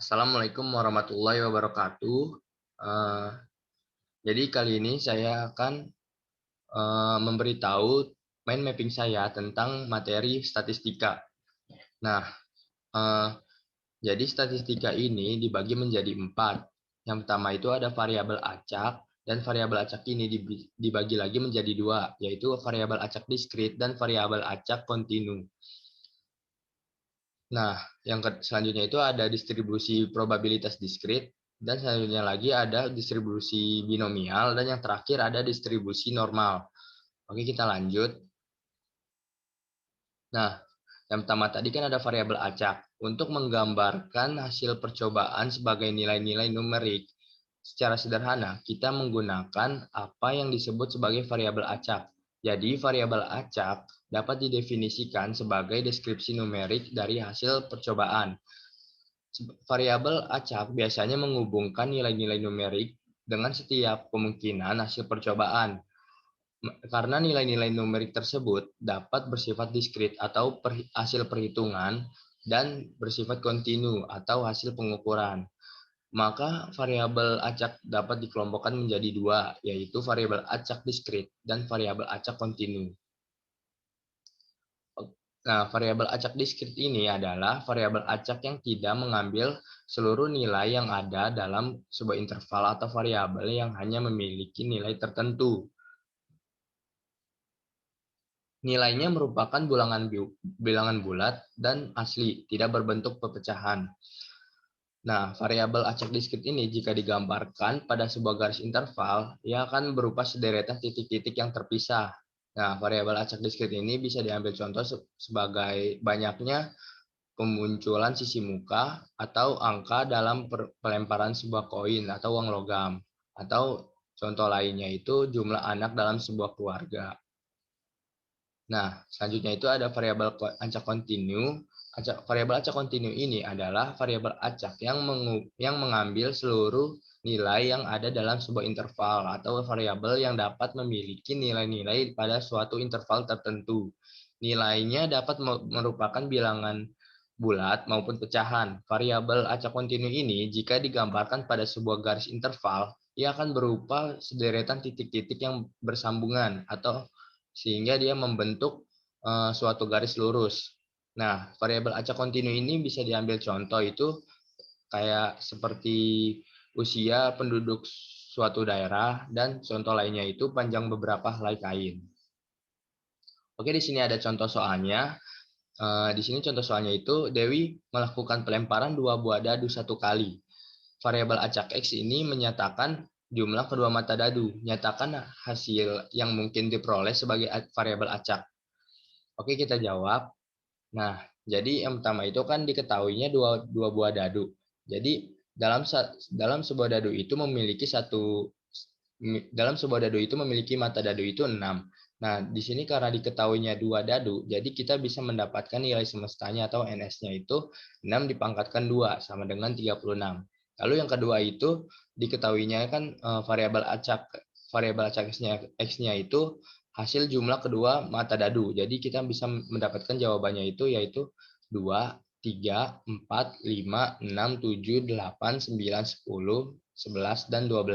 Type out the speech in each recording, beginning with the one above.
Assalamualaikum warahmatullahi wabarakatuh. Eh, jadi kali ini saya akan memberitahu mind mapping saya tentang materi statistika. Nah, eh, jadi statistika ini dibagi menjadi 4. Yang pertama itu ada variabel acak, dan variabel acak ini dibagi lagi menjadi 2, yaitu variabel acak diskrit dan variabel acak kontinu. Nah, yang selanjutnya itu ada distribusi probabilitas diskrit, dan selanjutnya lagi ada distribusi binomial, dan yang terakhir ada distribusi normal. Oke, kita lanjut. Nah, yang pertama tadi kan ada variabel acak. Untuk menggambarkan hasil percobaan sebagai nilai-nilai numerik, secara sederhana kita menggunakan apa yang disebut sebagai variabel acak. Jadi, variabel acak dapat didefinisikan sebagai deskripsi numerik dari hasil percobaan. Variabel acak biasanya menghubungkan nilai-nilai numerik dengan setiap kemungkinan hasil percobaan. Karena nilai-nilai numerik tersebut dapat bersifat diskrit atau hasil perhitungan dan bersifat kontinu atau hasil pengukuran. Maka variabel acak dapat dikelompokkan menjadi 2, yaitu variabel acak diskrit dan variabel acak kontinu. Nah, variabel acak diskrit ini adalah variabel acak yang tidak mengambil seluruh nilai yang ada dalam sebuah interval atau variabel yang hanya memiliki nilai tertentu. Nilainya merupakan bilangan bulat dan asli, tidak berbentuk pecahan. Nah, variabel acak diskrit ini jika digambarkan pada sebuah garis interval, ia akan berupa sederetan titik-titik yang terpisah. Nah, variabel acak diskrit ini bisa diambil contoh sebagai banyaknya pemunculan sisi muka atau angka dalam pelemparan sebuah koin atau uang logam. Atau contoh lainnya itu jumlah anak dalam sebuah keluarga. Nah, selanjutnya itu ada variabel acak kontinu. Variabel acak kontinu ini adalah variabel acak yang mengambil seluruh nilai yang ada dalam sebuah interval atau variabel yang dapat memiliki nilai-nilai pada suatu interval tertentu. Nilainya dapat merupakan bilangan bulat maupun pecahan. Variabel acak kontinu ini jika digambarkan pada sebuah garis interval, ia akan berupa sederetan titik-titik yang bersambungan atau sehingga dia membentuk suatu garis lurus. Nah, variabel acak kontinu ini bisa diambil contoh itu kayak seperti usia penduduk suatu daerah, dan contoh lainnya itu panjang beberapa helai kain. Oke, di sini ada contoh soalnya. Di sini contoh soalnya itu Dewi melakukan pelemparan 2 buah dadu 1 kali. Variabel acak X ini menyatakan jumlah kedua mata dadu. Nyatakan hasil yang mungkin diperoleh sebagai variabel acak. Oke, kita jawab. Nah, jadi yang pertama itu kan diketahuinya dua buah dadu. Jadi dalam sebuah dadu itu memiliki mata dadu itu 6. Nah, di sini karena diketahuinya 2 dadu, jadi kita bisa mendapatkan nilai semestanya atau NS-nya itu 6 dipangkatkan 2 sama dengan 36. Lalu yang kedua itu diketahuinya kan variabel acak. Variabel acak X-nya itu hasil jumlah kedua mata dadu. Jadi kita bisa mendapatkan jawabannya itu yaitu 2, 3, 4, 5, 6, 7, 8, 9, 10, 11, dan 12.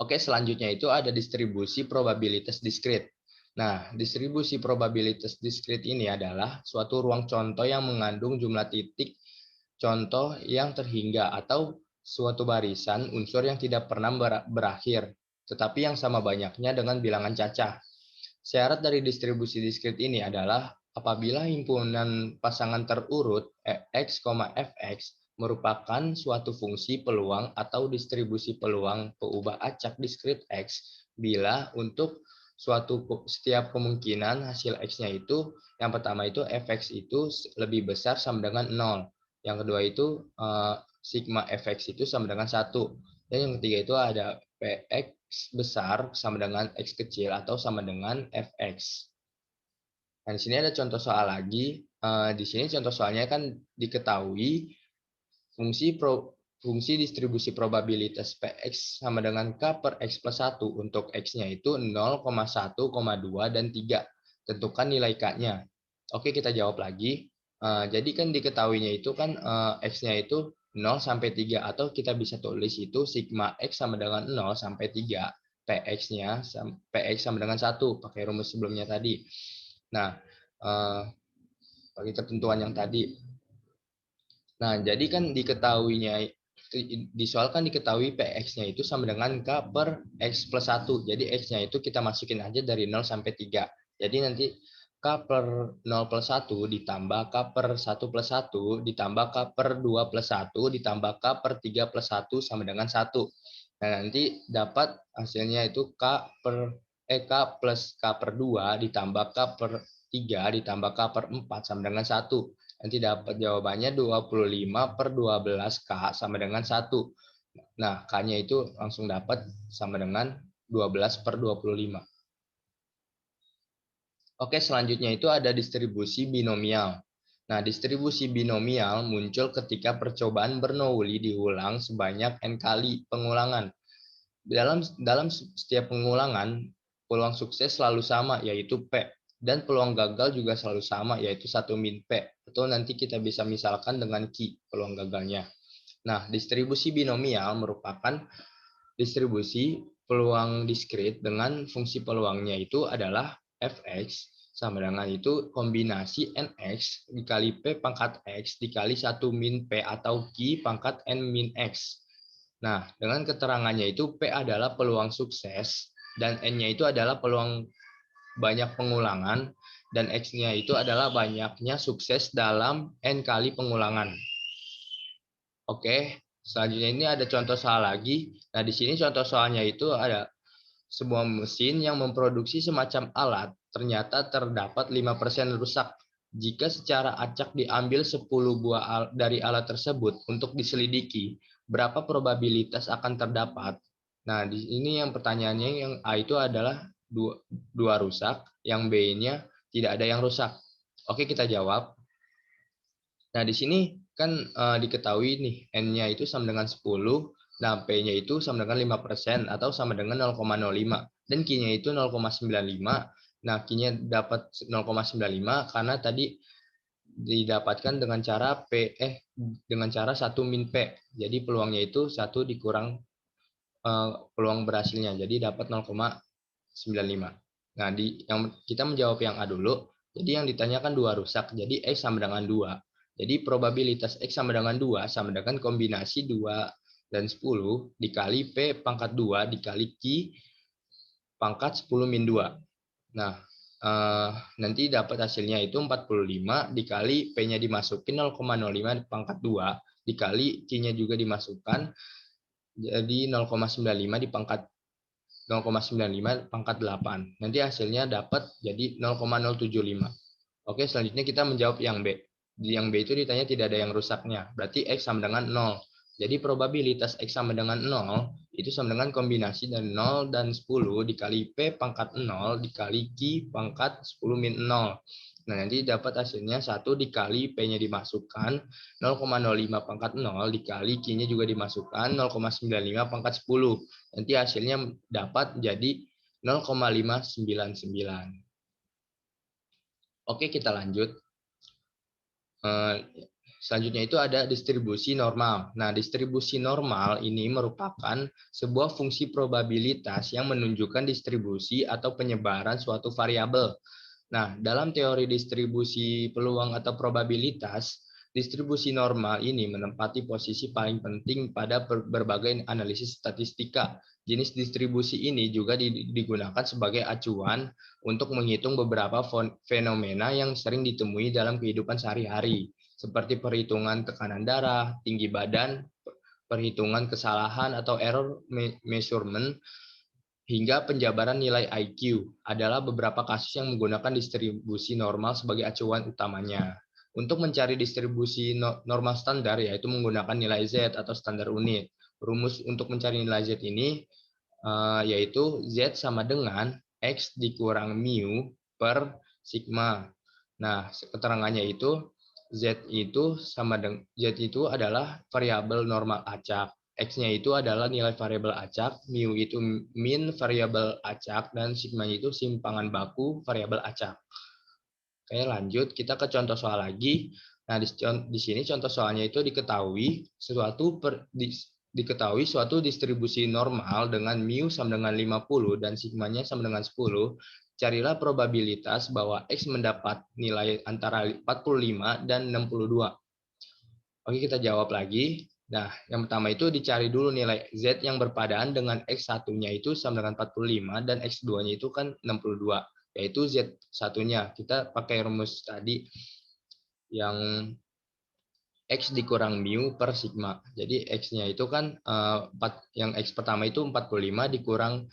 Oke, selanjutnya itu ada distribusi probabilitas diskrit. Nah, distribusi probabilitas diskrit ini adalah suatu ruang contoh yang mengandung jumlah titik contoh yang terhingga atau suatu barisan unsur yang tidak pernah berakhir, tetapi yang sama banyaknya dengan bilangan cacah. Syarat dari distribusi diskrit ini adalah apabila himpunan pasangan terurut X, Fx merupakan suatu fungsi peluang atau distribusi peluang peubah acak diskrit X bila untuk setiap kemungkinan hasil X-nya itu yang pertama itu Fx itu lebih besar sama dengan 0. Yang kedua itu sigma Fx itu sama dengan 1. Dan yang ketiga itu ada Px besar sama dengan X kecil atau sama dengan Fx. Nah, di sini ada contoh soal lagi. Di sini contoh soalnya kan diketahui fungsi distribusi probabilitas Px sama dengan K per X plus 1 untuk X-nya itu 0,1, 2, dan 3. Tentukan nilai K-nya. Oke, kita jawab lagi. Jadi kan diketahuinya itu kan X-nya itu 0 sampai 3 atau kita bisa tulis itu sigma X sama dengan 0 sampai 3. PX-nya PX sama dengan 1 pakai rumus sebelumnya tadi. Nah, bagi ketentuan yang tadi. Nah, jadi kan diketahuinya di soal kan diketahui PX-nya itu sama dengan K per X plus 1. Jadi X-nya itu kita masukin aja dari 0 sampai 3. Jadi nanti K per 0 plus 1 ditambah K per 1 plus 1 ditambah K per 2 plus 1 ditambah K per 3 plus 1 sama dengan 1. Nah, nanti dapat hasilnya itu K plus K per 2 ditambah K per 3 ditambah K per 4 sama dengan 1. Nanti dapat jawabannya 25 per 12K sama dengan 1. Nah, K-nya itu langsung dapat sama dengan 12 per 25. Oke, selanjutnya itu ada distribusi binomial. Nah, distribusi binomial muncul ketika percobaan Bernoulli diulang sebanyak n kali pengulangan. Dalam setiap pengulangan, peluang sukses selalu sama, yaitu P. Dan peluang gagal juga selalu sama, yaitu 1 min P. Atau nanti kita bisa misalkan dengan Q, peluang gagalnya. Nah, distribusi binomial merupakan distribusi peluang diskrit dengan fungsi peluangnya itu adalah Fx sama dengan itu kombinasi Nx dikali P pangkat X dikali 1 min P atau Q pangkat N min X. Nah, dengan keterangannya itu P adalah peluang sukses dan N-nya itu adalah peluang banyak pengulangan dan X-nya itu adalah banyaknya sukses dalam N kali pengulangan. Oke, selanjutnya ini ada contoh soal lagi. Nah, di sini contoh soalnya itu ada sebuah mesin yang memproduksi semacam alat ternyata terdapat 5% rusak. Jika secara acak diambil 10 buah dari alat tersebut untuk diselidiki, berapa probabilitas akan terdapat? Nah, di ini yang pertanyaannya yang A itu adalah dua rusak, yang B-nya tidak ada yang rusak. Oke, kita jawab. Nah, di sini kan diketahui nih N-nya itu sama dengan 10, nah P-nya itu sama dengan 5% atau sama dengan 0,05 dan Q-nya itu 0,95. Nah, Q-nya dapat 0,95 karena tadi didapatkan dengan cara dengan cara 1 min P. Jadi peluangnya itu 1 dikurang peluang berhasilnya. Jadi dapat 0,95. Nah, yang kita menjawab yang A dulu. Jadi yang ditanyakan dua rusak. Jadi X sama dengan 2. Jadi probabilitas X sama dengan 2 sama dengan kombinasi 2 dan 10 dikali P pangkat 2 dikali Q pangkat 10 min 2. Nah, nanti dapat hasilnya itu 45 dikali P-nya dimasukin 0,05 pangkat 2 dikali Q-nya juga dimasukkan jadi 0,95 di pangkat 0,95 pangkat 8. Nanti hasilnya dapat jadi 0,075. Oke, selanjutnya kita menjawab yang B. Di yang B itu ditanya tidak ada yang rusaknya. Berarti X sama dengan 0. Jadi probabilitas X sama dengan 0 itu sama dengan kombinasi dari 0 dan 10 dikali P pangkat 0 dikali Q pangkat 10 min 0. Nah, nanti dapat hasilnya 1 dikali P-nya dimasukkan, 0,05 pangkat 0 dikali Q-nya juga dimasukkan, 0,95 pangkat 10. Nanti hasilnya dapat jadi 0,599. Oke, kita lanjut. Selanjutnya itu ada distribusi normal. Nah, distribusi normal ini merupakan sebuah fungsi probabilitas yang menunjukkan distribusi atau penyebaran suatu variabel. Nah, dalam teori distribusi peluang atau probabilitas, distribusi normal ini menempati posisi paling penting pada berbagai analisis statistika. Jenis distribusi ini juga digunakan sebagai acuan untuk menghitung beberapa fenomena yang sering ditemui dalam kehidupan sehari-hari, seperti perhitungan tekanan darah, tinggi badan, perhitungan kesalahan atau error measurement, hingga penjabaran nilai IQ adalah beberapa kasus yang menggunakan distribusi normal sebagai acuan utamanya. Untuk mencari distribusi normal standar, yaitu menggunakan nilai Z atau standar unit. Rumus untuk mencari nilai Z ini yaitu Z sama dengan X dikurang mu per sigma. Nah, keterangannya itu Z itu adalah variabel normal acak. X-nya itu adalah nilai variabel acak, mu itu min variabel acak, dan sigma itu simpangan baku variabel acak. Oke, lanjut kita ke contoh soal lagi. Nah, di sini contoh soalnya itu diketahui suatu distribusi normal dengan mu sama dengan 50 dan sigmanya sama dengan 10. Carilah probabilitas bahwa X mendapat nilai antara 45 dan 62. Oke, kita jawab lagi. Nah, yang pertama itu dicari dulu nilai Z yang berpadaan dengan X1-nya itu sama dengan 45 dan X2-nya itu kan 62, yaitu Z1-nya. Kita pakai rumus tadi yang X dikurang mu per sigma. Jadi X-nya itu kan yang X pertama itu 45 dikurang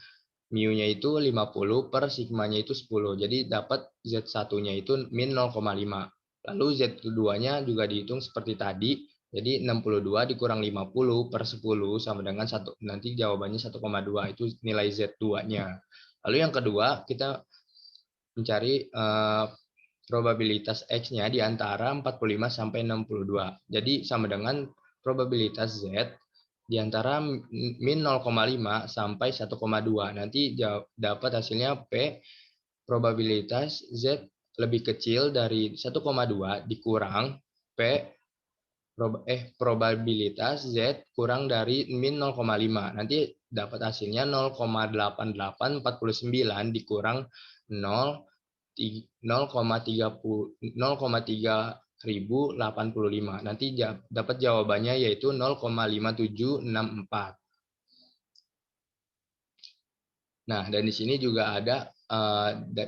mu-nya itu 50 per sigmanya itu 10. Jadi dapat Z1-nya itu min 0,5. Lalu Z2-nya juga dihitung seperti tadi. Jadi 62 dikurang 50 per 10 sama dengan 1. Nanti jawabannya 1,2 itu nilai Z2-nya. Lalu yang kedua kita mencari probabilitas X-nya di antara 45 sampai 62. Jadi sama dengan probabilitas Z di antara min 0,5 sampai 1,2. Nanti dapat hasilnya P, probabilitas Z lebih kecil dari 1,2 dikurang P, probabilitas Z kurang dari min 0,5. Nanti dapat hasilnya 0,8849 dikurang 0,3085. Nanti dapat jawabannya yaitu 0,5764. Nah, dan di sini juga ada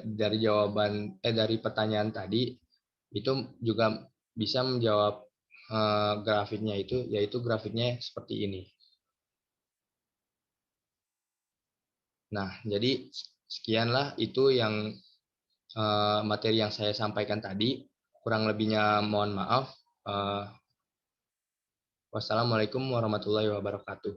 dari pertanyaan tadi itu juga bisa menjawab grafiknya itu, yaitu grafiknya seperti ini. Nah, jadi sekianlah itu yang materi yang saya sampaikan tadi. Kurang lebihnya mohon maaf. Wassalamualaikum warahmatullahi wabarakatuh.